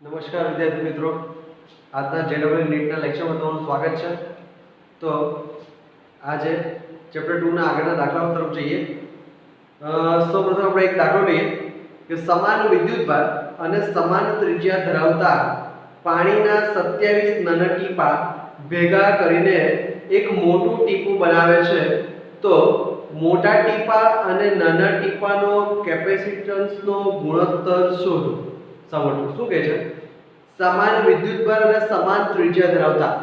નમસ્કાર વિદ્યાર્થી મિત્રો, આજના જેડબલ્યુ નીટના લેક્ચરમાં તમારું સ્વાગત છે। તો આજે ચેપ્ટર 2 ના આગળના દાખલાઓ તરફ જઈએ। સૌપ્રથમ આપણે એક દાખલો લઈએ કે સમાન વિદ્યુતભાર અને સમાન ત્રિજ્યા ધરાવતા પાણીના 27 નાના ટીપા ભેગા કરીને એક મોટું ટીપું બનાવે છે। તો મોટા ટીપા અને નાના ટીપાનો કેપેસિટન્સનો ગુણોત્તર શોધો। સમજો શું કહે છે? સમાન વિદ્યુતભાર અને સમાન ત્રિજ્યા ધરાવતા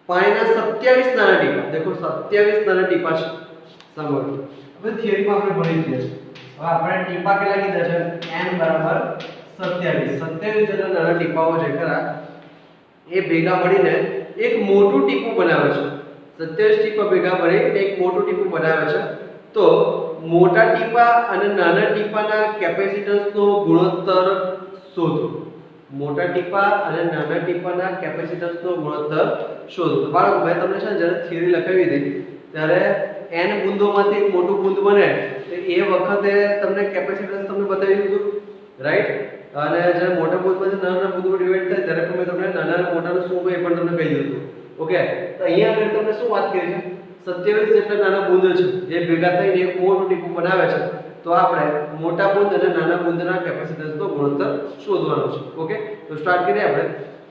પાણીના 27 નાના ટીપા, देखो 27 નાના ટીપા છે। સમજો હવે થિયરીમાં આપણે ભણી લીધા છે। હવે આપણે ટીપા કેટલા કીધા છે? n બરાબર 27 જેટલા નાના ટીપાઓ છે ખરા એ ભેગા મળીને એક મોટું ટીપું બનાવે છે। 27 ટીપા ભેગા મળીને એક મોટું ટીપું બનાવે છે। તો મોટા ટીપા અને નાના ટીપાના કેપેસિટન્સનો ગુણોત્તર શોધો। મોટા ટીપા અને નાના ટીપાના કેપેસિટન્સનો ગુણોત્તર શોધો। તો બાળકો મેં તમને છે ને જ્યારે થિયરી લખાવી હતી ત્યારે n બુંદોમાંથી એક મોટું બુંદ બને તો એ વખતે તમને કેપેસિટન્સ તમને બતાવી દીધું, રાઈટ? અને જ્યારે મોટા બુંદમાંથી નાના બુંદો ડિવાઈડ થાય ત્યારે પણ મેં તમને નાના અને મોટાનું શું હોય એ પણ તમને કહી દીધું। ઓકે, તો અહીંયા આગળ તમને શું વાત કરી છે? 27 જેટલા નાના બુંદ છે જે ભેગા થઈને એક મોટું ટીપું બનાવે છે। તો આપણે મોટા બુંદ અને નાના બુંદના કેપેસિટન્સનો ગુણોત્તર શોધવાનો છે। ઓકે, તો સ્ટાર્ટ કરીએ આપણે।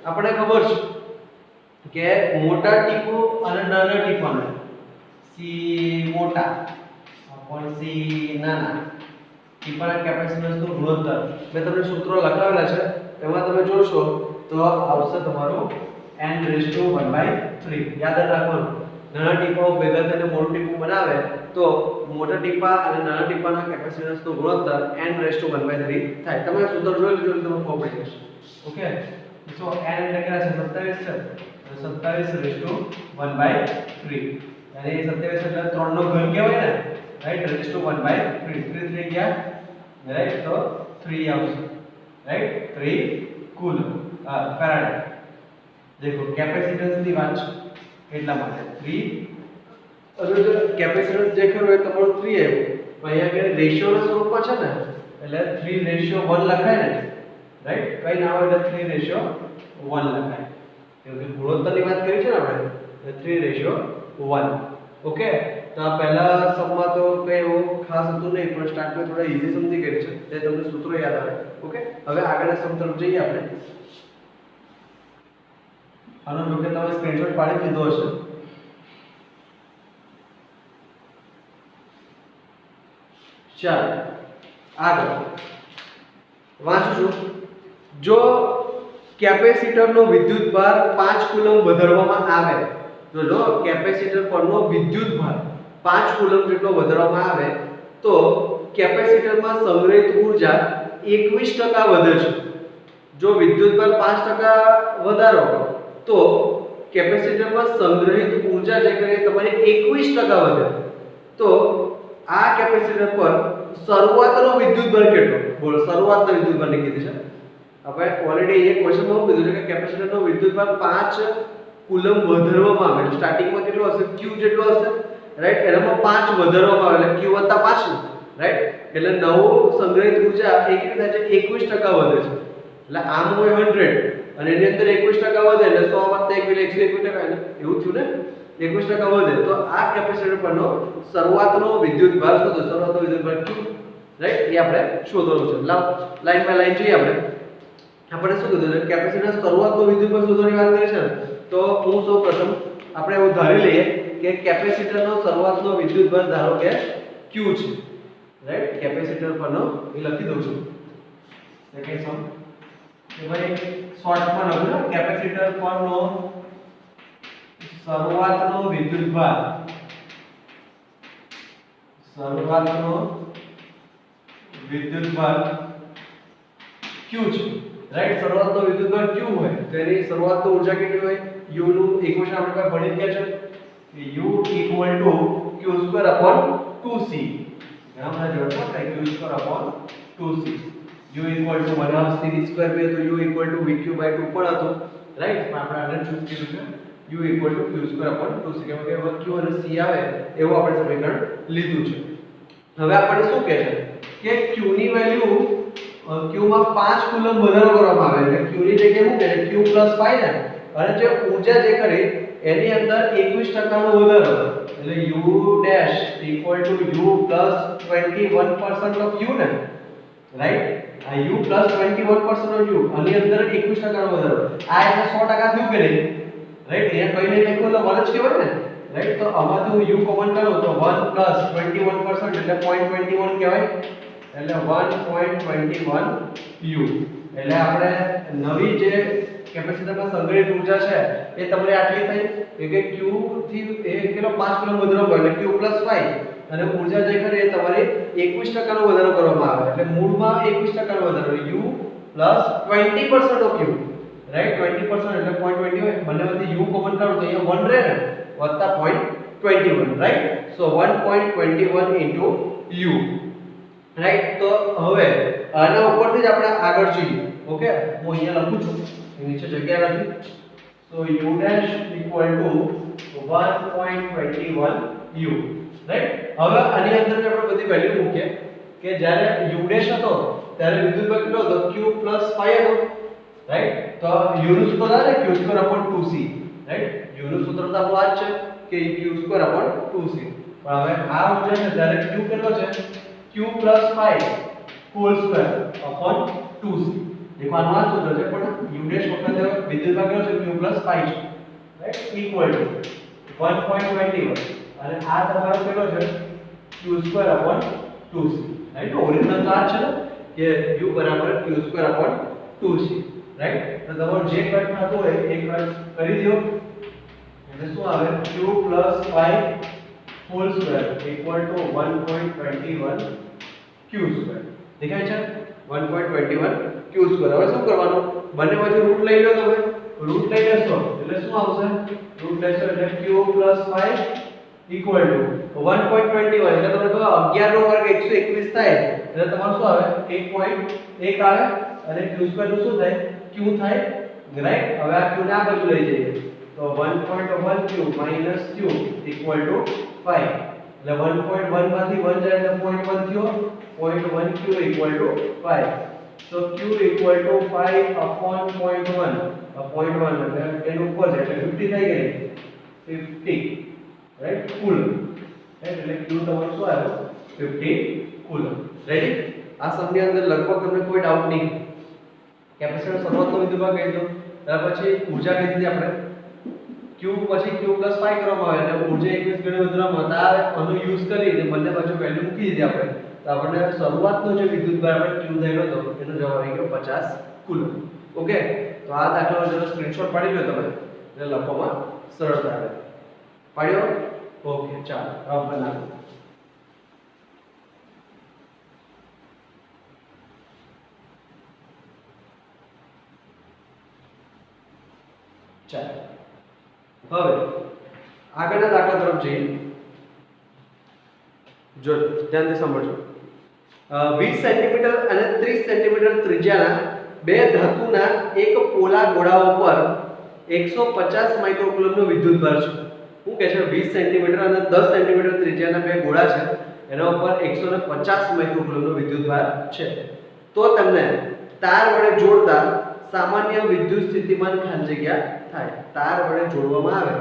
આપણે ખબર છે કે મોટા ટીપું અને નાના ટીપાનો સી મોટા upon સી નાના ટીપાના કેપેસિટન્સનો ગુણોત્તર મેં તમને સૂત્રો લખાવેલા છે, એમાં તમે જોશો તો આવશે તમારું n/1/3। યાદ રાખવાનું, નાના ટીપાઓ ભેગા થઈને મોટું ટીપું બનાવે તો મોટા ટીપા અને નાના ટીપાના કેપેસિટન્સનો ગુણોત્તર n/1/3 થાય। તમે સૂત્ર જોઈ લીધું એટલે તમને ખબર પડી જશે। ઓકે, તો n એટલે કેટલા છે? 27 છે, 27/1/3 यानी 27 એટલે 3 નો ઘન કહેવાય ને, રાઈટ? /1/3 3 3 ગયા, રાઈટ? તો 3 આવશે, રાઈટ? 3 કુલ ફેરાડે। देखो कैपेसिटेंस ની વાત છે એટલા માટે 3 અગર જો કેપેસિટન્સ જે ખરું એ તમારું 3 આવ્યું પણ અહીંયા આગળ રેશિયોના સ્વરૂપમાં છે ને એટલે 3:1 લખાય ને, રાઈટ? કઈ ના હોય એટલે 3:1 લખાય, કેમ કે ગુણોત્તરની વાત કરી છે ને આપણે, એટલે 3:1। ઓકે, તો આ પહેલા સમમાં તો કઈ એવું ખાસ હતું નહીં પણ સ્ટાર્ટમાં થોડા ઈઝી સમજી ગઈ છે તે તમને સૂત્રો યાદ આવે। ઓકે, હવે આગળના સમ તરફ જઈએ આપણે। આનો જો કે તમે સ્ક્રીનશોટ પાડી લીધો હશે। ચાલો આગળ વાંચું છું। જો કેપેસિટરનો વિદ્યુતભાર 5 કુલમ વધારવામાં આવે, જો કેપેસિટર પરનો વિદ્યુતભાર 5 કુલમ જેટલો વધારવામાં આવે તો કેપેસિટરમાં સંગ્રહિત ઊર્જા 21% વધે છે। જો વિદ્યુતભાર 5% વધારો તો કેપેસિટરમાં સંગ્રહિત ઊર્જા જે કરે તમારી 21% વધે। તો આ કેપેસિટર પર શરૂઆતનો વિદ્યુતભાર કેટલો? બોલો, શરૂઆતનો વિદ્યુતભાર કીધી છે આપણે ઓલરેડી એક ક્વેશ્ચનમાં શું કીધું છે કે કેપેસિટરનો વિદ્યુતભાર 5 કુલમ વધારવામાં આવે એટલે સ્ટાર્ટિંગમાં કેટલો હશે? q જેટલો હશે, રાઈટ? એનામાં 5 વધારવામાં આવે એટલે q + 5, રાઈટ? એટલે નવું સંગ્રહિત ઊર્જા એ કેટલી થાય છે? 21% વધે છે। એટલે આમ હોય 100 અને એની અંદર 21% વધે એટલે 100 + 1 એટલે 121% ને એવું થયું ને, 21% વધે તો આ કેપેસિટર પરનો શરૂઆતનો વિદ્યુતભાર શોધો। શરૂઆતનો વિદ્યુતભાર q, રાઈટ? એ આપણે શોધવાનું છે। લાવ લાઈન બાય લાઈન જોઈએ આપણે। આપણે શું કીધું છે? કેપેસિટર શરૂઆતનો વિદ્યુતભાર શોધવાની વાત કરી છે ને, તો હું સૌપ્રથમ આપણે એવું ધારી લઈએ કે કેપેસિટરનો શરૂઆતનો વિદ્યુતભાર ધારો કે q છે, રાઈટ? કેપેસિટર પરનો એ લખી દઉં છું સેકન્ડ સમ કે ભાઈ શોર્ટમાં લખું કેપેસિટર પરનો શરૂઆતનો વિદ્યુતભાર q છે, રાઈટ? શરૂઆતનો વિદ્યુતભાર q હોય તો એની શરૂઆતની ઊર્જા કેટલી હોય? u નું ઇક્વેશન આપણે પાસે ભણી ગયા છે કે u q² / 2c। ઘણા બધા જોડો થાય q² / 2c, u = 1/2c² બે તો u = vq/2 પણ હતું, રાઈટ? પણ આપણે આગળ ચૂઝ કર્યું છે u = q² / 2c કેમ કે q અને c આવે એવું આપણે સમીકરણ લીધું છે। હવે આપણે શું કહે છે કે q ની વેલ્યુ ક્યુ માં 5 કુલમ વધારો કરવામાં આવે એટલે ક્યુ ની જગ્યાએ શું કહે ક્યુ પ્લસ 5 ને અને જે ઊર્જા જે કરી એની અંદર 21% નો વધારો એટલે u dash equal to u plus 21% of u ને રાઈટ આ u પ્લસ 21% ઓફ u આની અંદર 21% નો વધારો આ એટલે 100% થયું કે નહીં રાઈટ અહીંયા કઈ નહીં લખ્યું એટલે 1 જ કહેવાય ને રાઈટ તો આમાંથી હું u કોમન કરું તો 1 પ્લસ 21% એટલે 0.21 કહેવાય એટલે 1.21 u એટલે આપણે નવી જે કેપેસિટરમાં સંગ્રહિત ઊર્જા છે એ તમારે આટલી થઈ કે q થી એ કેટલો 5 કુલમ વધારો પડે એટલે q 5 અને ઊર્જા જે ખરે એ તમારે 21% નો વધારો કરવામાં આવે એટલે મૂળમાં 21% નો વધારો u 20% ઓફ u રાઈટ 20% એટલે 0.21 બંનેમાંથી u કોમન કાઢો તો અહીંયા 1 રહે ને વત્તા 0.21 right so 1.21 into u right તો હવે આના ઉપરથી જ આપણે આગળ જોઈએ ઓકે હું અહીંયા લખું છું નીચે જગ્યા નથી સો u dash equal to 1.21 u right હવે આની અંદર આપણે બધી વેલ્યુ મૂકીએ કે જ્યારે u dash હતો ત્યારે વિદ્યુતભાર કેટલો હતો q 5 હતો રાઈટ તો u નું સૂત્ર આવે q² 2c રાઈટ u નું સૂત્ર તો આપણું આ જ છે કે q² 2c પણ હવે આ ઊર્જા છે ત્યારે q કેટલો છે q 5 whole square upon 2c देखो अनुमान सूत्र છે પણ u ડેશ વખતે વિદ્યુતભાર કેટલો છે q 5 છે રાઈટ ઇક્વલ ટુ 1.21 અને આ તમારો કેટલો છે q² 2c રાઈટ ઓરિજિનલ તો આ છે કે u q² 2c રાઈટ તો તમારો જે કટ થતો હોય એ કટ કરી દો એટલે શું આવે q 5 whole square equal to 1.21 q² દેખાય છે 1.21 q² હવે શું કરવાનું બંને બાજુ રૂટ લઈ લો તમે રૂટ લઈ લેશો એટલે શું આવશે રૂટ લેશો એટલે q 5 ઇક્વલ ટુ 1.21 એટલે તમને તો 11 નો વર્ગ 121 થાય એટલે તમારું શું આવે 1.1 આવે અને q² નું શું થાય q થાય રાઈટ હવે આ q ને આ બાજુ લઈ જઈએ તો 1.1 q - q ઇક્વલ ટુ 5 એટલે 1.1 માંથી 1 જાય એટલે 0.1 થયો 0.1 q equal to 5 so q equal to 5 upon 0.1 એટલે એનું ઉપર છે એટલે 50 થઈ ગઈ 50 રાઈટ કુલમ રાઈટ એટલે q તમારું શું આવ્યો 50 કુલમ રેડી આ સમની અંદર લગભગ તમને કોઈ ડાઉટ નહીં કેપેસિટર શરૂઆતનો વિદ્યુતભાર કહી દો ત્યાર પછી ઊર્જા કહી દીધી આપણે q પછી q 5 કરવામાં આવે એટલે ઊર્જા 21 ગણી વધારવામાં આવે આનો યુઝ કરીને બંને બાજુ વેલ્યુ મૂકી દીધી આપણે તો આપણને શરૂઆતનો જે વિદ્યુતભાર આપણે q થયેલો હતો એનો જવાબ આવી ગયો 50 કુલમ ઓકે તો આ દાખલાનો જરા સ્ક્રીનશોટ પાડી લો તમે એટલે લખવામાં સરળતા રહે પાડ્યો ઓકે ચાલો હવે બનાવો ચાલો હવે આગળના દાખલા તરફ જઈએ જો ધ્યાનથી સમજો 20 સેન્ટીમીટર અને 30 સેન્ટીમીટર ત્રિજ્યાના બે ધાતુના એક પોલા ગોળાઓ પર 150 માઇક્રોકુલમનો વિદ્યુતભાર છે શું કહે છે 20 સેન્ટીમીટર અને 10 સેન્ટીમીટર ત્રિજ્યાના બે ગોળા છે એના ઉપર 150 માઇક્રોકુલમનો વિદ્યુતભાર છે તો તેમને તાર વડે જોડતા સામાન્ય વિદ્યુત સ્થિતિમાન ખાલી જગ્યા થાય તાર વડે જોડવામાં આવે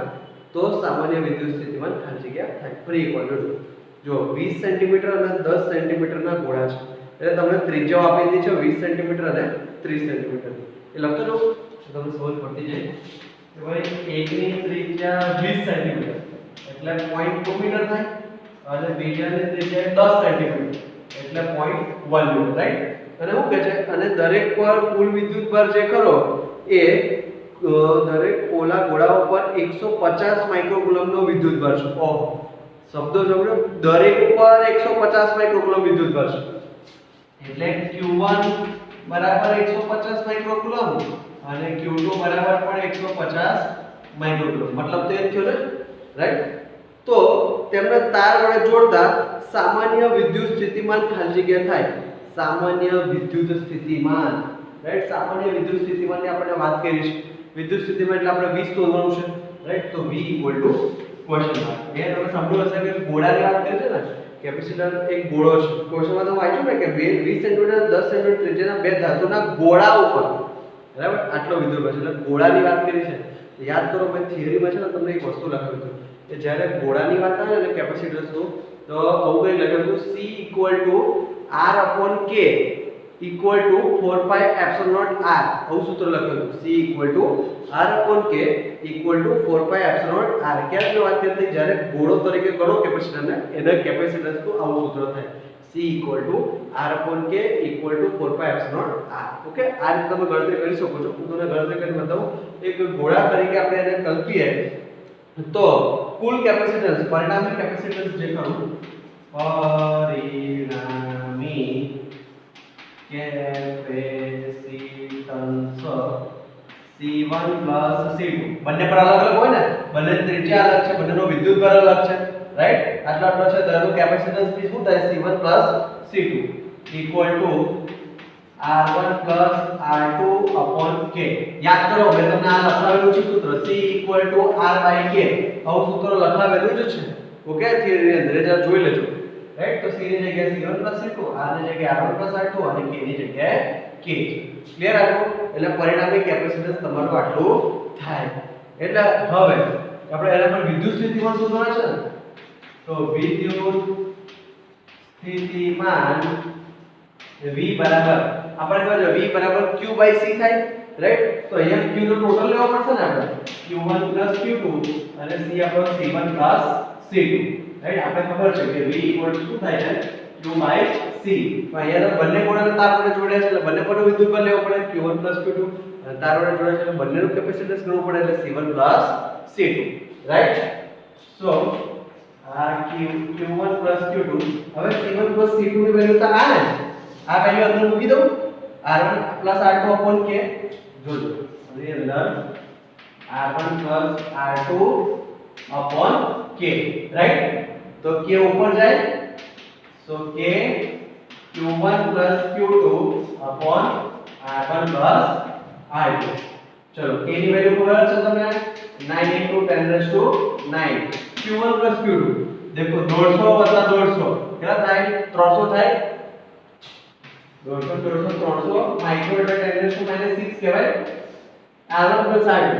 તો સામાન્ય વિદ્યુત સ્થિતિમાન ખાલી જગ્યા થાય ફરી એકવાર જો 20 સેન્ટીમીટર અને 10 સેન્ટીમીટરના ગોળા છે એટલે તમને ત્રિજ્યાઓ આપી દીધી છે 20 સેન્ટીમીટર અને 30 સેન્ટીમીટર એ લખતો જો તમને સમજ પડતી જાય કે ભાઈ એકની ત્રિજ્યા 20 સેન્ટીમીટર એટલે 0.2 મીટર થાય અને બીજાની ત્રિજ્યા 10 સેન્ટીમીટર એટલે 0.1 મીટર રાઈટ અને શું કહે છે અને દરેક પર કુલ વિદ્યુતભાર જે ખરો એ દરેક પોલા ગોળાઓ પર 150 માઇક્રોકુલમનો વિદ્યુતભાર છે ઓહો શબ્દો જોડો દરેક પર 150 માઇક્રોકુલમ વિદ્યુતભાર છે એટલે q1 બરાબર 150 માઇક્રોકુલમ અને q2 બરાબર પણ 150 માઇક્રોકુલમ મતલબ તો એ થયો ને રાઈટ તો તેમને તાર વડે જોડતા સામાન્ય વિદ્યુત સ્થિતિમાન ખાલી જગ્યા થાય સામાન્ય વિદ્યુત સ્થિતિમાન રાઈટ સામાન્ય વિદ્યુત સ્થિતિમાનની આપણે વાત કરી છે વિદ્યુત સ્થિતિમાન એટલે આપણે 20 શોધવાનું છે રાઈટ તો v = ક્વેશ્ચન માર્ક એ તમે સાંભળ્યું હશે કે ગોળાની વાત કરી છે ને કેપેસિટર એક ગોળો છે. ક્વેશ્ચનમાં તો વાંચ્યું ને કે 20 સેન્ટીમીટર 10 સેન્ટીમીટર ત્રિજ્યાના બે ધાતુના ગોળા ઉપર, બરાબર, આટલો વિદ્યુતભાર છે. એટલે ગોળાની વાત કરી છે. યાદ કરો, મેં થિયરીમાં છે ને તમને એક વસ્તુ લખાવ્યું હતું કે જ્યારે ગોળાની વાત આવે ને કેપેસિટન્સનું, તો આવું કંઈ લખ્યું હતું, C = R/K = 4 pi epsilon naught r. આવું સૂત્ર લખ્યું હતું, C = R/K = 4 pi epsilon naught r. ક્યાંની વાત કરતી, જ્યારે ગોળો તરીકે ગણો કેપેસિટરને, એના કેપેસિટન્સનું આવું સૂત્ર થાય, C = R/K = 4 pi epsilon naught r. Okay, આ રીતે તમે ગણતરી કરી શકો છો. હું તમને ગણતરી કરીને બતાવું. એક ગોળા તરીકે આપણે એને કલ્પીએ તો કુલ કેપેસિટન્સ, પરિણામી કેપેસિટન્સ જે કરું, પરિણામી કેપેસિટન્સ C1 + C2, બંને પર અલગ અલગ હોય ને, બંને ત્રિજ્યા અલગ છે, બંનેનો વિદ્યુતભાર અલગ છે, રાઈટ. આટલો છે, તો એનું કેપેસિટન્સ બી શું થાય, C1 + C2 = R1 + R2/K. યાદ કરો, મેં તમને આ લખાવેલું છે સૂત્ર, C = R/K. આવું સૂત્ર લખાવેલું જ છે. ઓકે, થિયરી અંદર જરા જોઈ લેજો, રાઈટ. તો C ની જગ્યાએ C1 + C2, R ની જગ્યાએ R1 + R2 અને K ની જગ્યાએ K. ક્લિયર આટલું? એટલે પરિણામી કેપેસિટન્સ તમારું આટલું થાય. એટલે હવે આપણે એના પર વિદ્યુત સ્થિતિમાન શોધવાનું છે ને, તો વિદ્યુત સ્થિતિમાન V બરાબર આપણે કહો V બરાબર Q/C થાય, રાઈટ. તો અહીંયા Q નો ટોટલ લેવો પડશે ને આપણે, Q1 + Q2 અને C આપણો C1 + C2, રાઈટ. આપણે ખબર છે કે V = શું થાય છે, Q/C. તો અહીંયા બંને ગોળાને તાર વડે જોડ્યા છે એટલે બંને પરનો વિદ્યુતભાર લેવો પડે, Q1 + Q2, અને તાર વડે જોડ્યા છે એટલે બંનેનું કેપેસિટન્સ ગણવું પડે, એટલે C1 + C2, રાઈટ. સો આ Q1 + Q2. હવે C1 + C2 ની વેલ્યુ તો આ ને, આ વેલ્યુ અંદર મૂકી દઉં, R1 + R2/K. જોજો, આની અંદર R1 + R2/K, રાઈટ. તો K ઉપર જાય, so K Q1 + Q2/R1 + R2. ચલો, K ની વેલ્યુ ખબર છે તમને, 9 × 10⁹9. Q1 + Q2 देखो 150 + 150 કેટલા થાય, 300 થાય. 150 + 300 માઇક્રો એટલે 10⁻6 કહેવાય. R1 + R2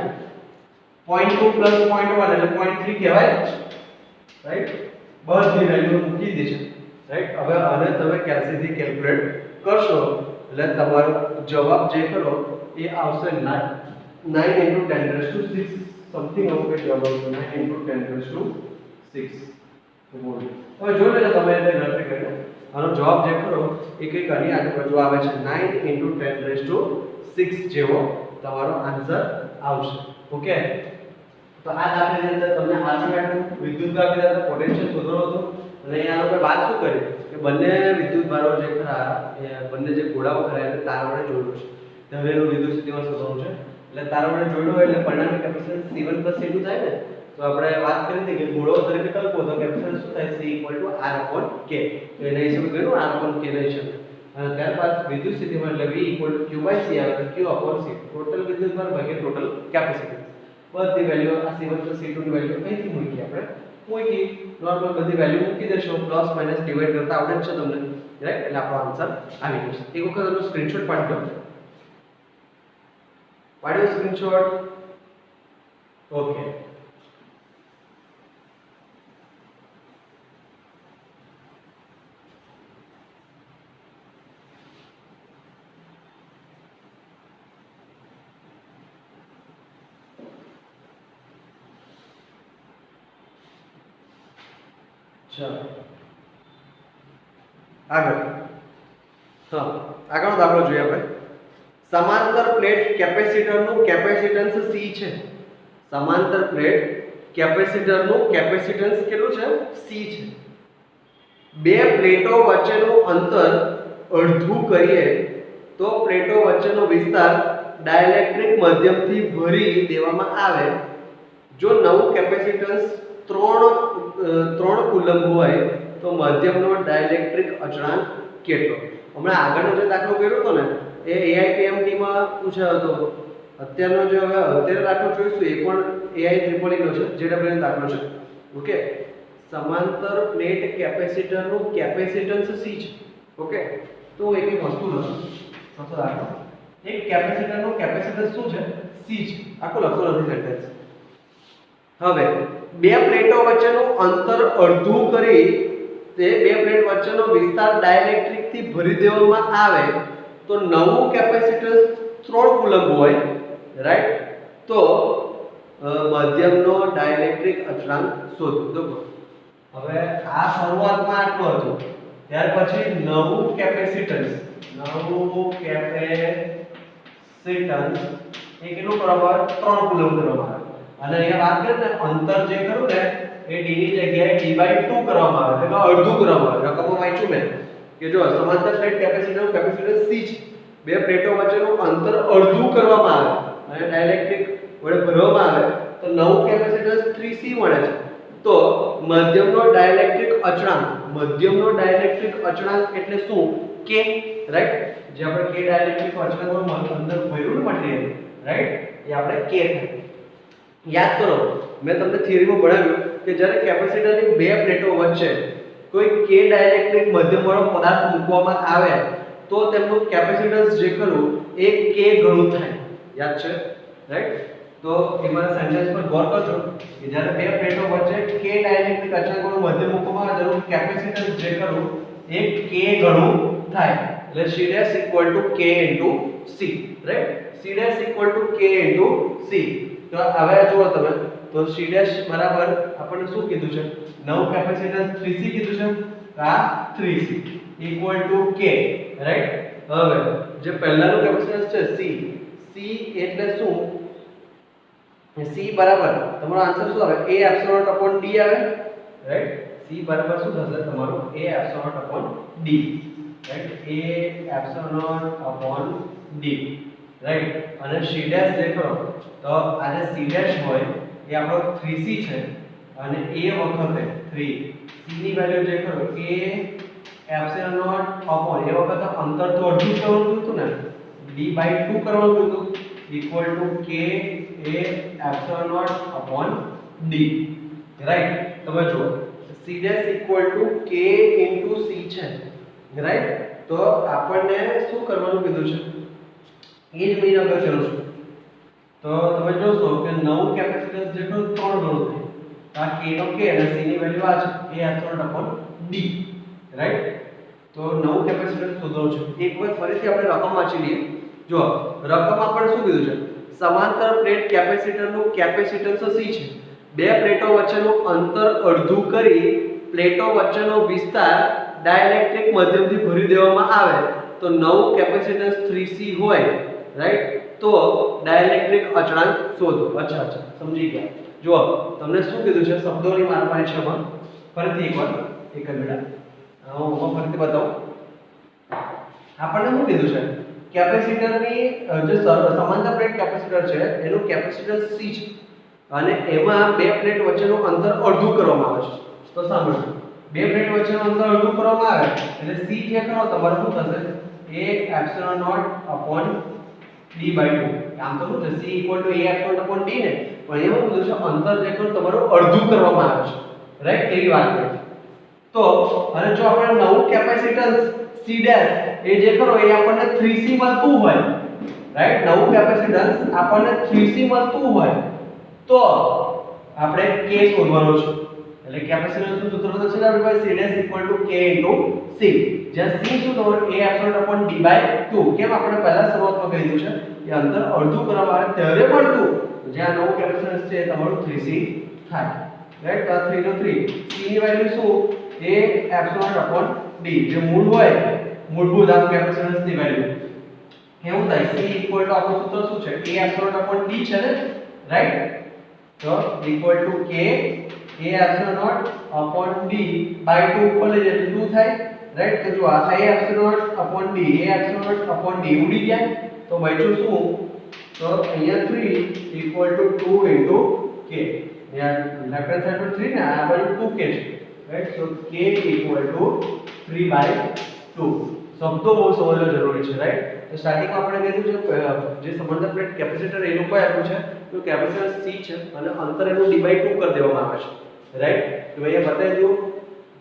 0.2 + 0.1 એટલે 0.3 કહેવાય, રાઈટ. બધી વેલ્યુ મૂકી દેજો, રાઈટ. હવે આને તમે કેલ્સીથી કેલ્ક્યુલેટ કરશો એટલે તમારો જવાબ જે ખરો એ આવશે 9 × 10⁻6 સમથિંગ આવું કંઈક જવાબ આવશે, 9 × 10⁻6 વોલ્ટ. હવે જોઈ લેજો તમે એને ગણતરી કરીને, આનો જવાબ જે ખરો એ કંઈક આની આજુબાજુ આવે છે, 9 × 10⁻6 જેવો તમારો આન્સર આવશે. ઓકે, તો આ દાખલાની અંદર તમને આર્ગ્યુમેન્ટ વિદ્યુતભાર કીધા, પોટેન્શિયલ શોધવાનો હતો, અને અહીંયા આપણે વાત શું કરી કે બંને વિદ્યુતભારો જે ખરા એ બંને જે ગોળાઓ ખરા એને તાર વડે જોડ્યું છે. હવે એનું વિદ્યુત સ્થિતિમાન શોધવાનું છે, એટલે તાર વડે જોડ્યું હોય એટલે પરિણામી કેપેસિટન્સ C1 + C2 થાય ને. તો આપણે વાત કરી હતી કે ગોળો તરીકે કલ્પો તો કેપેસિટન્સ શું થાય, C = R/K. તો એના હિસાબે ગણ્યું R/K ના હિસાબે. અને ત્યારબાદ વિદ્યુત સ્થિતિમાન એટલે V = Q/C આવે, Q/C ટોટલ વિદ્યુતભાર ભાગ્યા ટોટલ કેપેસિટન્સ. બધી વેલ્યુ આ C1 + C2 ની વેલ્યુ અહીંથી મૂકી, આપણે મૂકી નોર્મલ બધી વેલ્યુ મૂકી દેશો, પ્લસ માઈનસ ડિવાઈડ કરતા આવડે છે તમને, રાઈટ. એટલે આપણો આન્સર આવી જશે. એક વખત એનો સ્ક્રીનશોટ પાડી લો. પાડ્યો સ્ક્રીનશોટ? ઓકે. ચલો આગળ, હા આગળનો દાખલો જોઈએ આપણે. સમાંતર પ્લેટ કેપેસિટરનું કેપેસિટન્સ C છે. સમાંતર પ્લેટ કેપેસિટરનું કેપેસિટન્સ કેટલું છે, C છે. બે પ્લેટો વચ્ચેનું અંતર અડધું કરીએ તો પ્લેટો વચ્ચેનો વિસ્તાર ડાઇલેક્ટ્રિક માધ્યમથી ભરી દેવામાં આવે. જો નવું કેપેસિટન્સ 3 કુલમ્બ હોય તો માધ્યમનો ડાઇલેક્ટ્રિક અચળાંક કેટલો? હમણાં આગળનો જે દાખલો કર્યો હતો ને એ AIPMT માં પૂછાયો હતો. અત્યારનો જે હવે અત્યારે દાખલો જોઈશું એ પણ AI EEE નો છે, JEE નો દાખલો છે. ઓકે, સમાંતર પ્લેટ કેપેસિટરનું કેપેસિટન્સ C છે. ઓકે, તો એક વસ્તુ લખો. સૌથી આગળ એક કેપેસિટરનું કેપેસિટન્સ શું છે? C છે. આખું લખો નથી સેન્ટેન્સ. હવે બે પ્લેટો વચ્ચેનું અંતર અડધું કરી તે બે પ્લેટ વચ્ચેનો વિસ્તાર ડાઇલેક્ટ્રિક થી ભરી દેવામાં આવે તો નવું કેપેસિટન્સ 3 કુલમ્બ હોય, રાઈટ? તો માધ્યમનો ડાઇલેક્ટ્રિક અચળાંક શોધો. देखो હવે આ શરૂઆતમાં આટલું હતું, ત્યાર પછી નવું કેપેસિટન્સ એ કેટલું બરાબર 3 કુલમ્બ કરવામાં આવે. અને અહીંયા વાત કરીએ ને અંતર જે કરું ને એ d ની જગ્યાએ d/2 કરવામાં આવે, એટલે અડધું કરવામાં આવે. રકમો વાંચ્યું મેં કે જો સમાંતર પ્લેટ કેપેસિટરનું કેપેસિટન્સ C છે, બે પ્લેટો વચ્ચેનું અંતર અડધું કરવામાં આવે અને ડાઇલેક્ટ્રિક વડે ભરવામાં આવે તો નવું કેપેસિટન્સ 3C મળે છે. તો મધ્યમનો ડાઇલેક્ટ્રિક અચળાંક એટલે શું? K, right? જે આપણે K ડાઇલેક્ટ્રિક અચળાંકમાં અંદર ભર્યું મટીરીયલ, રાઈટ? એ આપણે K થાય. યાદ કરો, મેં તમને થિયરીમાં ભણાવ્યું કે જ્યારે કેપેસિટરની બે પ્લેટો વચ્ચે કોઈ K ડાઇલેક્ટ્રિક મધ્યમવાળો પદાર્થ મૂકવામાં આવે તો તેમનું કેપેસિટન્સ જે ખરું એ K ગણું થાય. યાદ છે, રાઈટ? તો એમાં સેન્ટેન્સ પર ગૌર કરજો કે જ્યારે બે પ્લેટો વચ્ચે K ડાઇલેક્ટ્રિક અચળાંકનું મધ્યમ મૂકવામાં આવે તો કેપેસિટન્સ જે ખરું એ K ગણું થાય. એટલે C' = K * C, right? C' = K * C. તો હવે જુઓ તમે, તો C' બરાબર આપણને શું કીધું છે? નવું કેપેસિટન્સ 3C કીધું છે. આ 3C = K, રાઈટ? હવે જે પહેલાનું કેપેસિટન્સ છે C એટલે શું? C બરાબર તમારો આન્સર શું આવે? A epsilon upon D આવે, રાઈટ? C બરાબર શું થશે તમારું? A epsilon upon D, right? A epsilon upon D, right? અને C' જે કરો તો આ જે C' હોય એ આપણો 3C છે અને a વખતે 3 C ની વેલ્યુ જે કરો A epsilon naught upon એ વખતે અંતર તો અડધું કરવાનું હતું ને, d/2 કરવાનું હતું, = K A epsilon naught upon D, right? તમે જુઓ C' = K * C છે, રાઈટ? તો આપણને શું કરવાનું કીધું છે? એ જ મેં આગળ કરું છું. તો તમે જોશો કે નવું કેપેસિટન્સ જેટલું 3 ગણું થાય. આ K નો K અને C ની વેલ્યુ આ છે A epsilon upon D, right? તો નવું કેપેસિટન્સ શોધવાનું છે. એક વખત ફરીથી આપણે રકમ વાંચી લઈએ. જો રકમ આપણે શું કીધું છે? સમાંતર પ્લેટ કેપેસિટરનું કેપેસિટન્સ C છે. બે પ્લેટો વચ્ચેનું અંતર અડધું કરી પ્લેટો વચ્ચેનો વિસ્તાર ડાઇલેક્ટ્રિક માધ્યમથી ભરી દેવામાં આવે તો નવું કેપેસિટન્સ 3C હોય, રાઈટ? તો ડાઇલેક્ટ્રિક અચળાંક શોધો. અચ્છા સમજી ગયા. જો તમને શું કીધું છે? શબ્દોની મારફત છે. ફરીથી એકવાર એક જ મિનિટ હું ફરીથી બતાવું. આપણને શું કીધું છે? કેપેસિટરની જે સમાંતર પ્લેટ કેપેસિટર છે એનું કેપેસિટન્સ C છે અને એમાં બે પ્લેટ વચ્ચેનું અંતર અડધું કરવામાં આવે છે. તો સાંભળો, બે પ્લેટ વચ્ચેનું અંતર અડધું કરવામાં આવે એટલે C જે કરો તમારે શું થશે? A epsilon naught upon d/2. આમ તો શું છે? C = A epsilon upon D ને, પણ એવું કીધું છે અંતર જે કરો તમારું અડધું કરવામાં આવે છે, રાઈટ? એવી વાત છે. તો અને જો આપણે નવું કેપેસિટન્સ C' એ જે કરો એ આપણને 3C મળતું હોય, રાઈટ? નવું કેપેસિટન્સ આપણને 3C મળતું હોય તો આપણે K શોધવાનો છે. એટલે કેપેસિટન્સનું સૂત્ર તો છે ને આપણી પાસે C' = K * C. જ્યાં C શું તમારું A epsilon upon D/2. કેમ? આપણે પહેલા શરૂઆતમાં કહી દીધું છે કે અંતર અડધું કરવામાં આવે ત્યારે મળતું જ્યાં નવું કેપેસિટન્સ છે તમારું 3C થાય, રાઈટ? તો 3 નો 3 C ની વેલ્યુ શું? A epsilon upon D. જે મૂળ હોય મૂળભૂત આ કેપેસિટન્સની વેલ્યુ કેવું થાય? C = આપણું સૂત્ર શું છે? A epsilon upon D છે ને, રાઈટ? તો = K A epsilon naught upon D/2 ઉપર લઈ જાય તો 2 થાય, રાઈટ? તો જો આ A epsilon upon D ઉડી ગયા તો બચ્યું શું? તો અહીંયા 3 = 2 * K. અહીંયા લેફ્ટ હેન્ડ સાઈડ પર 3 ને આ બાજુ 2K છે, રાઈટ? તો K = 3/2. શબ્દો બહુ સમજવા જરૂરી છે, રાઈટ? તો સ્ટાર્ટિંગમાં આપણે કીધું છે જે સમાંતર પ્લેટ કેપેસિટર એનું કોઈ આપ્યું છે તો કેપેસિટર C છે અને અંતર એનું d/2 કરી દેવામાં આવે છે. રાઈટ તો અહીંયા બતાવી દઉં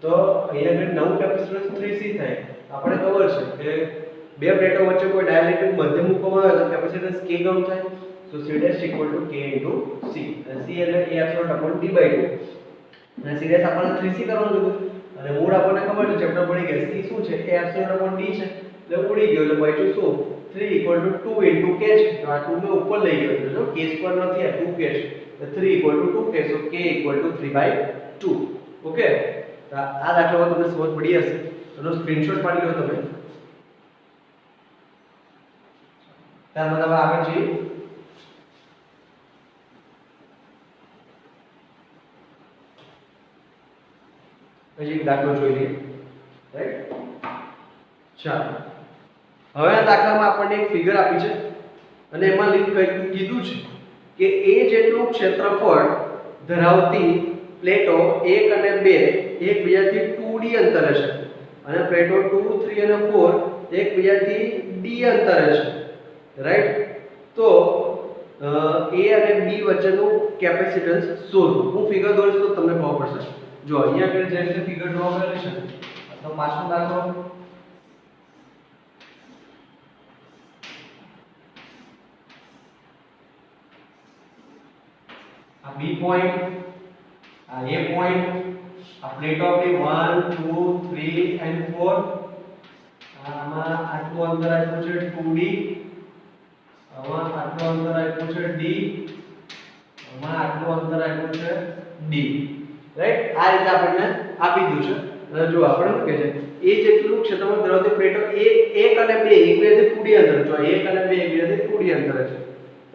તો અહીંયા આગળ નવું કેપેસિટન્સ 3C થાય આપણે ખબર છે કે બે પ્લેટો વચ્ચે કોઈ ડાઇલેક્ટ્રિક મધ્યમ મૂકવામાં આવે તો કેપેસિટન્સ K ગણું થાય તો C' = K * C અને C એટલે A epsilon / D/2 અને C' આપણને 3C કરવાનું હતું અને મૂળ આપણને ખબર છે ચેપ્ટર પડી ગયા C શું છે A epsilon / D છે એટલે ઉડી ગયો એટલે બચ્યું શું 3 = 2 * K છે તો આ 2 ને ઉપર લઈ ગયો જો K² નથી આ 2K છે તો 3 = 2K so K = 3/2 ઓકે આ દાખલામાં તમને સમજ પડી હશે એનો સ્ક્રીનશોટ પાડી લો તમે ત્યારબાદ હવે આગળ જઈએ પછી એક દાખલો જોઈ લઈએ રાઈટ ચાલો હવે આ દાખલામાં આપણને એક ફિગર આપી છે અને એમાં કીધું છે કે A જેટલું ક્ષેત્રફળ ધરાવતી પ્લેટો 1 અને 2 એકબીજાથી 2D અંતરે છે અને પ્લેટો 2 3 અને 4 એકબીજાથી D અંતરે છે રાઈટ તો A અને B વચ્ચેનું કેપેસિટન્સ શોધો હું ફિગર દોરીશ તો તમને ખબર પડશે જો અહીંયા આગળ જે રીતે ફિગર ડ્રો કરેલી છે તો પાછો દાખલો આ B પોઈન્ટ આ A પોઈન્ટ આ પ્લેટ ઓફ 1 2 3 and 4 આમાં આટલું અંતર આપ્યું છે 2D આમાં આટલું અંતર આપ્યું છે D આમાં આટલું અંતર આપ્યું છે D રાઈટ આ રીતે આપણને આપી દીધું છે અને જો આપણે શું કહે છે A જેટલું ક્ષેત્રફળ ધરાવતી પ્લેટો 1 અને 2 એકબીજાથી 2D અંતરે જો 1 અને 2 એકબીજાથી 2D અંતરે છે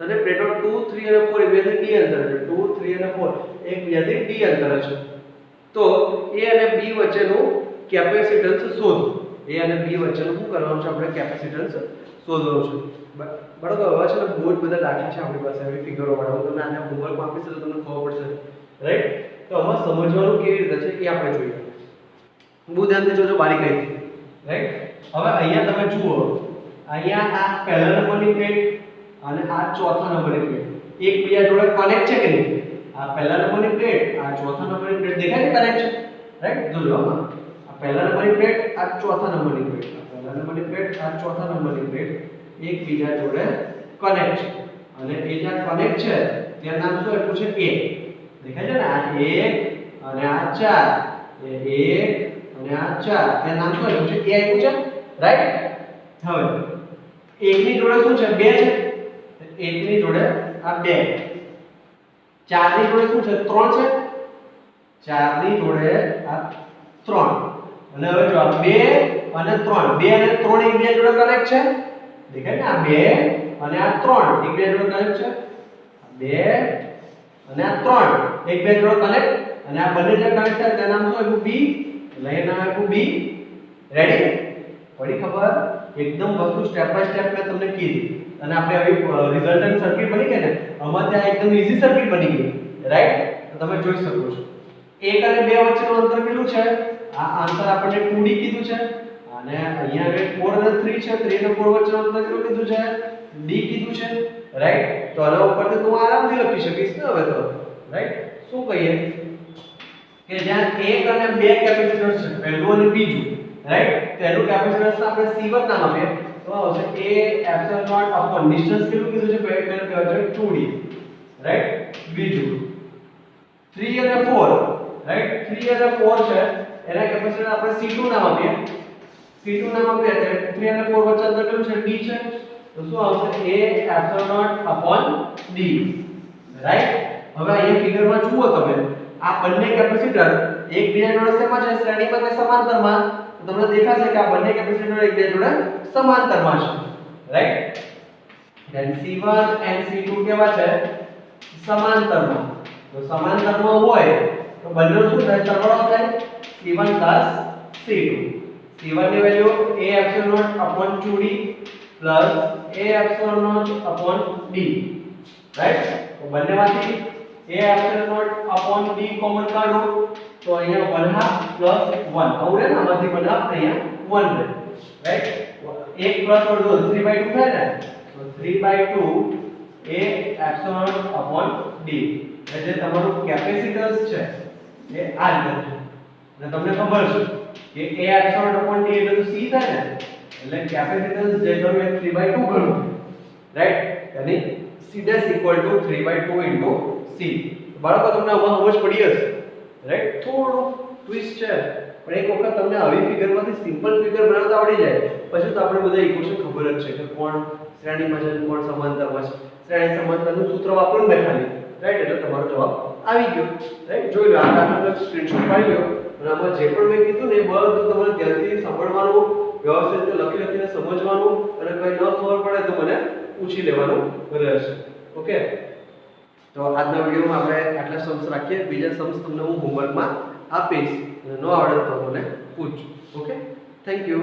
અને પ્લેટો 2 3 અને 4 એકબીજાથી D અંતરે છે 2 3 અને 4 એકબીજાથી D અંતરે છે તો A અને B વચ્ચેનું કેપેસિટન્સ શોધો A અને B વચ્ચેનું શું કરવાનું છે આપણે કેપેસિટન્સ શોધવાનું છે બરાબર હવે છે ને બહુ જ બધા દાખલા છે આપણી પાસે આવી ફિગરો વાળા હું તમને આને હોમવર્ક આપીશ તો તમને ખબર પડશે રાઈટ તો આમાં સમજવાનું કેવી રીતે છે એ આપણે જોઈએ બહુ ધ્યાનથી જોજો બારીકાઈથી રાઈટ હવે અહીંયા તમે જુઓ અહીંયા આ પહેલા નંબરની પ્લેટ અને આ ચોથા નંબરની પ્લેટ એકબીજા જોડે કનેક્ટ છે કે નહીં આ પહેલા નંબરની પ્લેટ આ ચોથા નંબરની પ્લેટ દેખાય છે કનેક્ટ છે રાઈટ જોજો આમાં આ પહેલા નંબરની પ્લેટ આ ચોથા નંબરની પ્લેટ આ પહેલા નંબરની પ્લેટ આ ચોથા નંબરની પ્લેટ એકબીજા જોડે કનેક્ટ છે અને એ જ્યાં કનેક્ટ છે ત્યાં નામ શું આપ્યું છે A દેખાય છે ને આ 1 અને આ 4 એ 1 અને આ 4 ત્યાં નામ શું આપ્યું છે A આપ્યું છે રાઈટ હવે 1 ની જોડે શું છે 2 છે 1 ની જોડે આ 2 4 ની જોડે શું છે 3 છે 4 ની જોડે આ 3 અને હવે જો આ 2 અને 3 2 અને 3 એકબીજા જોડે કનેક્ટ છે દેખાય ને આ 2 અને આ 3 એકબીજા જોડે કનેક્ટ છે 2 અને આ 3 એકબીજા જોડે કનેક્ટ અને આ બંને જે કનેક્ટ થાય તેનું નામ શું આપ્યું B એટલે એનું નામ આપ્યું B રેડી પડી ખબર એકદમ વસ્તુ સ્ટેપ બાય સ્ટેપ મેં તમને કીધી અને આપણે આવી રિઝલ્ટન્ટ સર્કિટ બની ગઈ ને આમાં ત્યાં એકદમ ઈઝી સર્કિટ બની ગઈ રાઈટ તો તમે જોઈ શકો છો 1 અને 2 વચ્ચેનું અંતર કેટલું છે આ અંતર આપણને 2D કીધું છે અને અહીંયા હવે 4 અને 3 છે 3 અને 4 વચ્ચેનું અંતર કેટલું કીધું છે D કીધું છે રાઈટ તો આના ઉપરથી તું આરામથી લખી શકીશ ને હવે તો રાઈટ શું કહીએ કે જ્યાં 1 અને 2 કેપેસિટન્સ છે પહેલું અને બીજું રાઈટ તેનું કેપેસિટન્સ આપણે C1 નામ આપીએ તો આવશે A epsilon upon ડિસ્ટન્સ કેટલું કીધું છે પહેલું કહેવાય છે 2D રાઈટ બીજું 3 અને 4 રાઈટ 3 અને 4 છે એના કેપેસિટન્સ આપણે C2 નામ આપીએ C2 નામ આપીએ એટલે 3 અને 4 વચ્ચે અંતર કેટલું છે D છે તો શું આવશે A epsilon upon D right હવે અહીંયા ફિગરમાં જુઓ તમે આ બંને કેપેસિટર એકબીજા જોડે શેમાં છે શ્રેણીમાં કે સમાંતરમાં તો તમને દેખાશે કે આ બંને કેપેસિટર એકબીજા જોડે સમાંતરમાં છે right then C1 and C2 કેવા છે સમાંતરમાં તો સમાંતરમાં હોય તો બંનેનો શું થાય સરવાળો થાય C1 C2 C1 ની value A epsilon upon 2D plus A epsilon upon D right તો બંનેમાંથી A epsilon upon D common કાઢો તો અહીંયા 1/2 plus 1 આવું રહે ને આમાંથી 1/2 અહીંયા 1 રહે રાઈટ 1 plus અડધો 3/2 થાય ને તો 3/2 A epsilon upon D એટલે તમારું કેપેસિટન્સ છે એ આ રીતે અને તમને ખબર છે કે a r/t એટલે તો c થાય ને એટલે કેપેસિટન્સ જે કરું એ 3/2 કરું રાઈટ यानी c dash equal to 3/2 into c બાળકો તમને આમાં સમજ પડી હશે રાઈટ થોડું ટ્વિસ્ટ છે પણ એક વખત તમને આવી ફિગરમાંથી સિમ્પલ ફિગર બનાવતા આવડી જાય પછી તો આપણે બધા ઇક્વેશન ખબર જ છે કે કોણ શ્રેણીમાં છે કોણ સમાંતરમાં છે શ્રેણી સમાંતરનું સૂત્ર વાપરો ને ખાલી રાઈટ એટલે તમારો જવાબ આવી ગયો રાઈટ જોઈ લો આ દાખલાનો સ્ક્રીનશોટ પાડી લો અને આમાં જે પણ મેં કીધું ને એ બધું તમારે ધ્યાનથી સાંભળવાનું વ્યવસ્થિત લખીને સમજવાનું અને કંઈ ન ખબર પડે તો મને પૂછી લેવાનું રહેશે ઓકે તો આજના વિડિયોમાં આપણે આટલા સમ્સ રાખીએ બીજા સમ્સ તમને હું હોમવર્કમાં આપીશ ન આવડે તો મને પૂછજો ઓકે થેન્ક યુ